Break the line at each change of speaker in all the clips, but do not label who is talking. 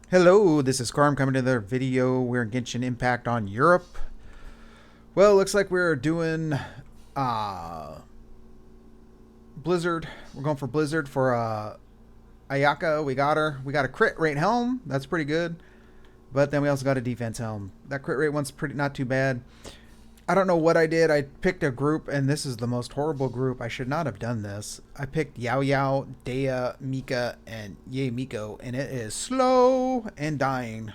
Hello, this is Carm coming to another video. We're in Genshin Impact on Europe. Well, looks like we're doing uh Blizzard. We're going for Blizzard for Ayaka. We got her. We got a crit rate helm. That's pretty good. But then we also got a defense helm. That crit rate one's pretty not too bad. I don't know what I did. I picked a group, and this is the most horrible group. I should not have done this. I picked Yao Yao, Dea, Mika, and Ye Miko, and it is slow and dying.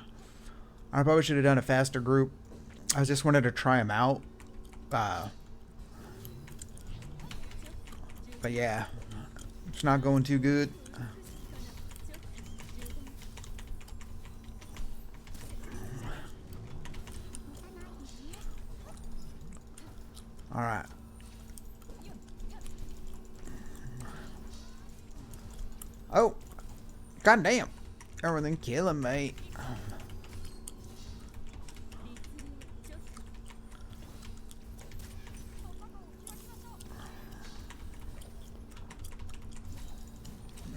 I probably should have done a faster group. I just wanted to try them out. Uh, but yeah, it's not going too good. All right. Oh, goddamn! Everything killing me.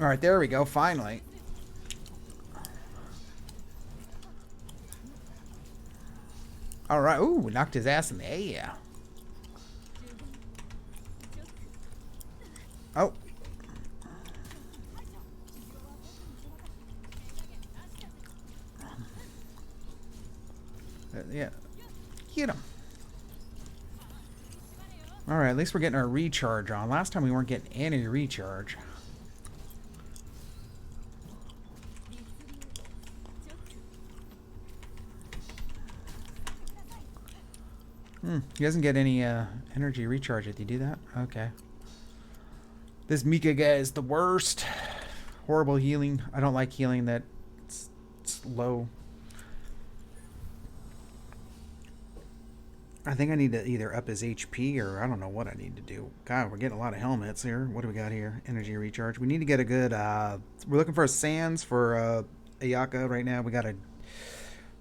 All right, there we go. Finally. All right. Ooh, we knocked his ass in the air. Oh. Yeah. Get him. All right, at least we're getting our recharge on. Last time we weren't getting any recharge. He doesn't get any energy recharge if you do that. Okay. This Mika guy is the worst. Horrible healing. I don't like healing that's low. I think I need to either up his HP or I don't know what I need to do. God, we're getting a lot of helmets here. What do we got here? Energy recharge. We need to get a good... we're looking for a Sands for Ayaka right now. We got a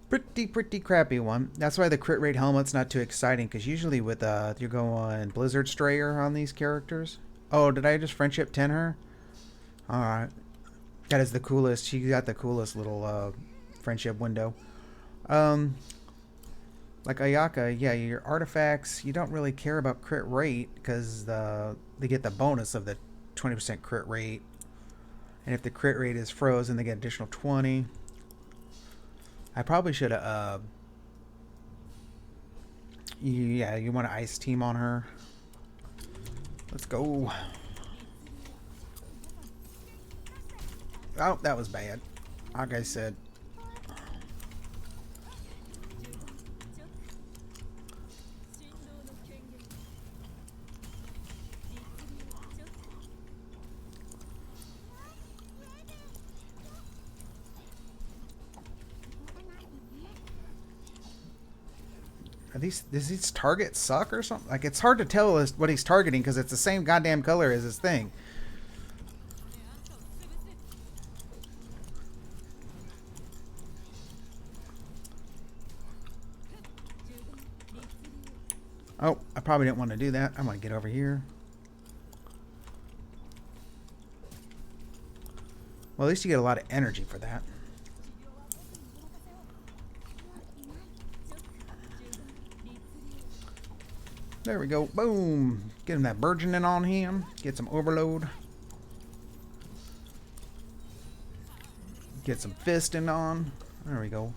pretty crappy one. That's why the crit rate helmet's not too exciting, because usually with you're going Blizzard Strayer on these characters. Oh, did I just friendship 10 her? Alright. That is the coolest. She got the coolest little friendship window. Like Ayaka, yeah, your artifacts, you don't really care about crit rate because they get the bonus of the 20% crit rate. And if the crit rate is frozen, they get additional 20. I probably should have, yeah, you want an ice team on her. Let's go. Oh, that was bad. Like I said. Does these targets suck or something? Like, it's hard to tell what he's targeting because it's the same goddamn color as his thing. Oh, I probably didn't want to do that. I'm going to get over here. Well, at least you get a lot of energy for that. There we go. Boom. Get him that burgeoning on him. Get some overload. Get some fisting on. There we go.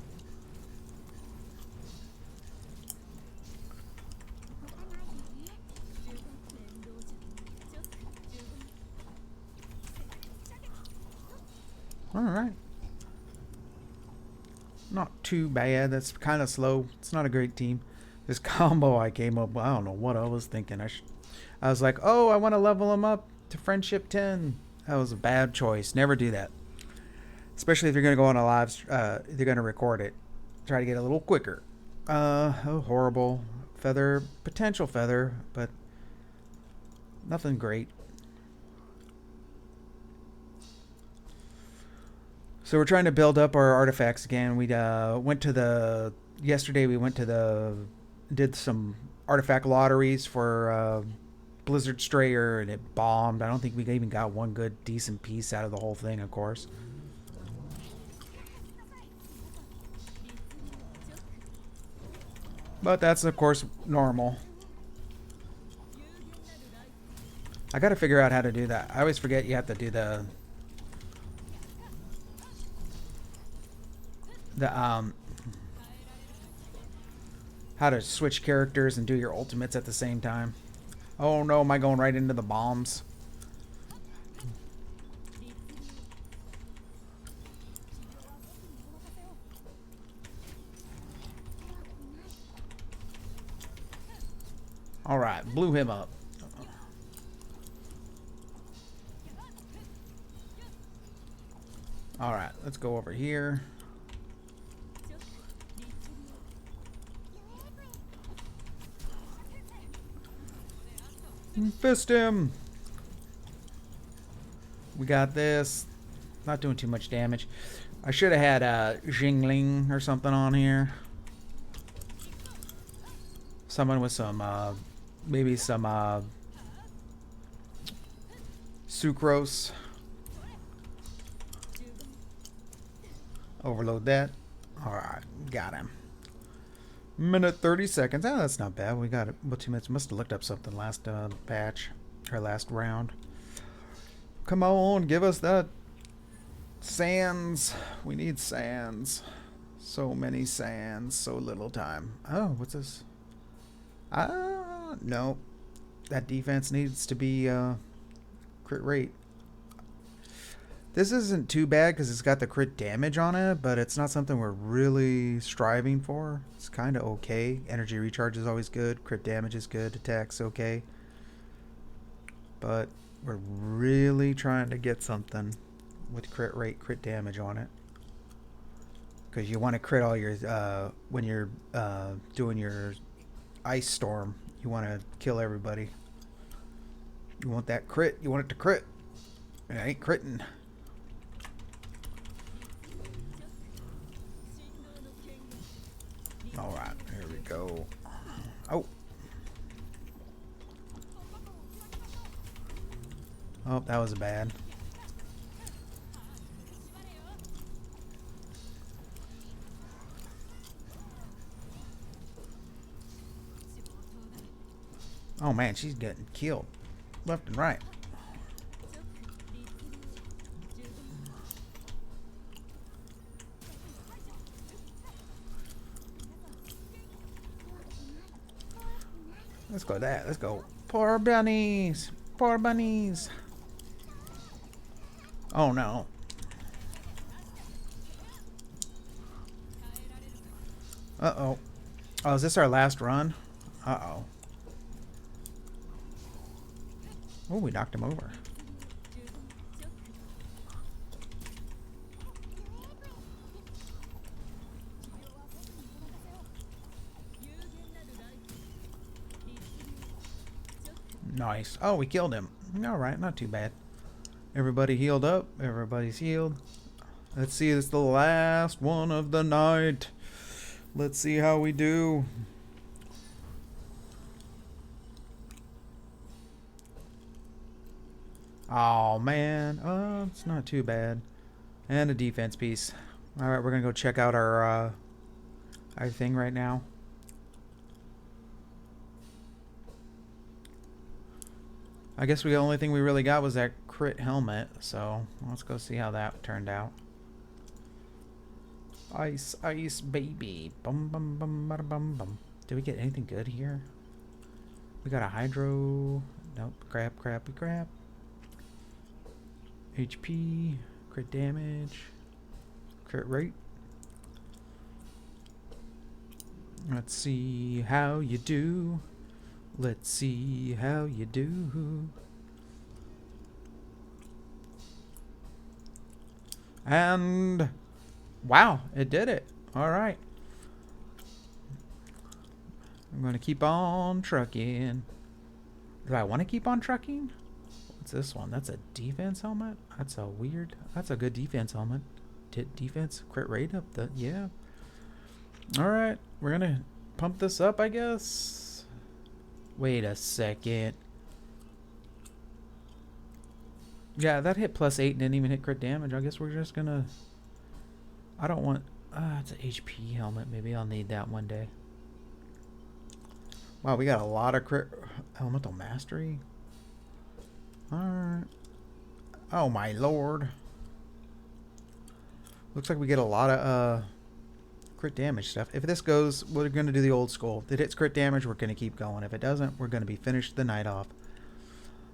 Alright. Not too bad. That's kind of slow. It's not a great team. This combo I came up with, I don't know what I was thinking. I was like, oh, I want to level him up to friendship 10. That was a bad choice. Never do that. Especially if you're going to go on a live, if you're going to record it. Try to get a little quicker. Oh, horrible. Feather, potential feather, but nothing great. So we're trying to build up our artifacts again. We went to the... Yesterday we went to the... Did some artifact lotteries for Blizzard Strayer, and it bombed. I don't think we even got one good, decent piece out of the whole thing, of course. But that's, of course, normal. I gotta figure out how to do that. I always forget you have to do the how to switch characters and do your ultimates at the same time. Oh no, am I going right into the bombs? Alright, blew him up. Alright, let's go over here. Fist him! We got this. Not doing too much damage. I should have had Jingling or something on here. Someone with some, maybe some sucrose. Overload that. Alright, got him. Minute 30 seconds. Oh, that's not bad. We got it. About 2 minutes. Must have looked up something last batch. Or last round. Come on, give us that sands. We need sands. So many sands. So little time. Oh, what's this? No. That defense needs to be crit rate. This isn't too bad because it's got the crit damage on it, but it's not something we're really striving for. It's kind of okay. Energy recharge is always good. Crit damage is good. Attack's okay. But we're really trying to get something with crit rate, crit damage on it. Because you want to crit all your, when you're doing your ice storm, you want to kill everybody. You want that crit. You want it to crit. It ain't critting. Alright, here we go. Oh. Oh, that was bad. Oh man, she's getting killed left and right. Let's go that. Let's go. Poor bunnies. Poor bunnies. Oh no. Uh-oh. Oh, is this our last run? Uh-oh. Oh, we knocked him over. Nice. Oh, we killed him. Alright, not too bad. Everybody healed up. Everybody's healed. Let's see, this is the last one of the night. Let's see how we do. Oh, man. Oh, it's not too bad. And a defense piece. Alright, we're going to go check out our thing right now. I guess the only thing we really got was that crit helmet, so let's go see how that turned out. Ice, ice, baby. Bum, bum, bum, bada, bum, bum. Did we get anything good here? We got a hydro. Nope. Crap, crappy, crap. HP. Crit damage. Crit rate. Let's see how you do. Let's see how you do. And wow, it did it. All right. I'm going to keep on trucking. Do I want to keep on trucking? What's this one? That's a defense helmet? That's a weird. That's a good defense helmet. Defense crit rate up the. Yeah. All right. We're going to pump this up, I guess. Wait a second. Yeah, that hit +8 and didn't even hit crit damage. I guess we're just gonna... I don't want... it's an HP helmet. Maybe I'll need that one day. Wow, we got a lot of crit. Elemental mastery. Alright. Oh my lord. Looks like we get a lot of crit damage stuff. If this goes, we're going to do the old school. If it hits crit damage, we're going to keep going. If it doesn't, we're going to be finished the night off.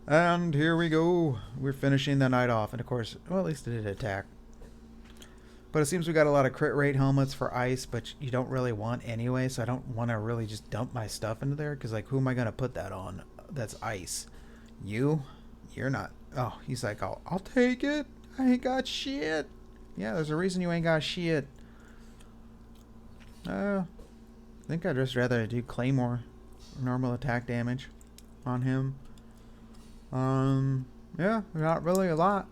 And here we go. We're finishing the night off. And of course, well, at least it did attack. But it seems we got a lot of crit rate helmets for ice, but you don't really want anyway. So I don't want to really just dump my stuff into there. Because, like, who am I going to put that on? That's ice. You? You're not. Oh, he's like, I'll take it. I ain't got shit. Yeah, there's a reason you ain't got shit. I think I'd just rather do Claymore. Normal attack damage on him. Yeah, not really a lot.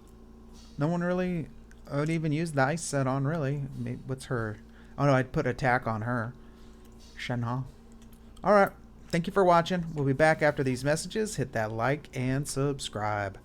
No one really would even use the ice set on, really. Maybe, what's her? Oh no, I'd put attack on her. Shenhe. Alright, thank you for watching. We'll be back after these messages. Hit that like and subscribe.